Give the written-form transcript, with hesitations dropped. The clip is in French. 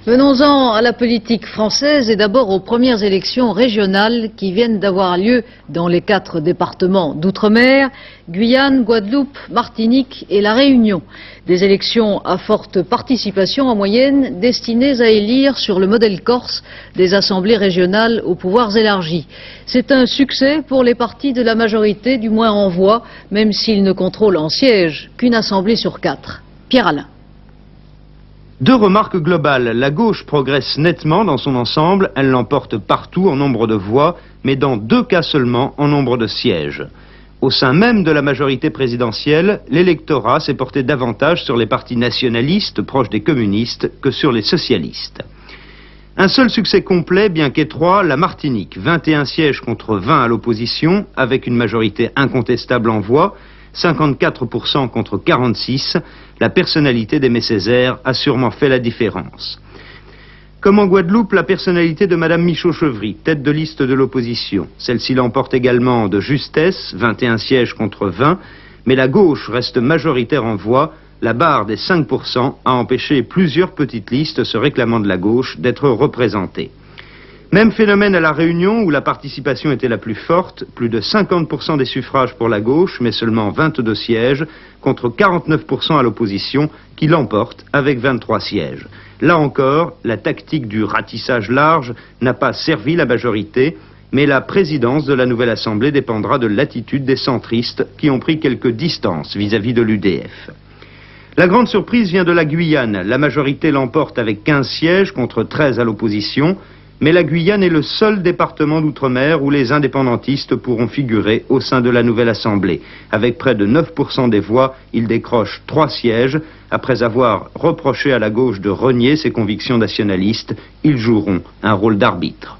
Venons-en à la politique française et d'abord aux premières élections régionales qui viennent d'avoir lieu dans les 4 départements d'outre-mer, Guyane, Guadeloupe, Martinique et La Réunion. Des élections à forte participation en moyenne destinées à élire sur le modèle corse des assemblées régionales aux pouvoirs élargis. C'est un succès pour les partis de la majorité, du moins en voix, même s'ils ne contrôlent en siège qu'une assemblée sur 4. Pierre Alain. 2 remarques globales. La gauche progresse nettement dans son ensemble, elle l'emporte partout en nombre de voix, mais dans 2 cas seulement en nombre de sièges. Au sein même de la majorité présidentielle, l'électorat s'est porté davantage sur les partis nationalistes proches des communistes que sur les socialistes. Un seul succès complet, bien qu'étroit, la Martinique. 21 sièges contre 20 à l'opposition, avec une majorité incontestable en voix, 54% contre 46%, la personnalité d'Aimé Césaire a sûrement fait la différence. Comme en Guadeloupe, la personnalité de Madame Michaud-Chevry, tête de liste de l'opposition. Celle-ci l'emporte également de justesse, 21 sièges contre 20, mais la gauche reste majoritaire en voix. La barre des 5% a empêché plusieurs petites listes se réclamant de la gauche d'être représentées. Même phénomène à La Réunion où la participation était la plus forte, plus de 50% des suffrages pour la gauche, mais seulement 22 sièges, contre 49% à l'opposition qui l'emporte avec 23 sièges. Là encore, la tactique du ratissage large n'a pas servi la majorité, mais la présidence de la nouvelle Assemblée dépendra de l'attitude des centristes qui ont pris quelques distances vis-à-vis de l'UDF. La grande surprise vient de la Guyane. La majorité l'emporte avec 15 sièges contre 13 à l'opposition. Mais la Guyane est le seul département d'outre-mer où les indépendantistes pourront figurer au sein de la nouvelle Assemblée. Avec près de 9% des voix, ils décrochent 3 sièges. Après avoir reproché à la gauche de renier ses convictions nationalistes, ils joueront un rôle d'arbitre.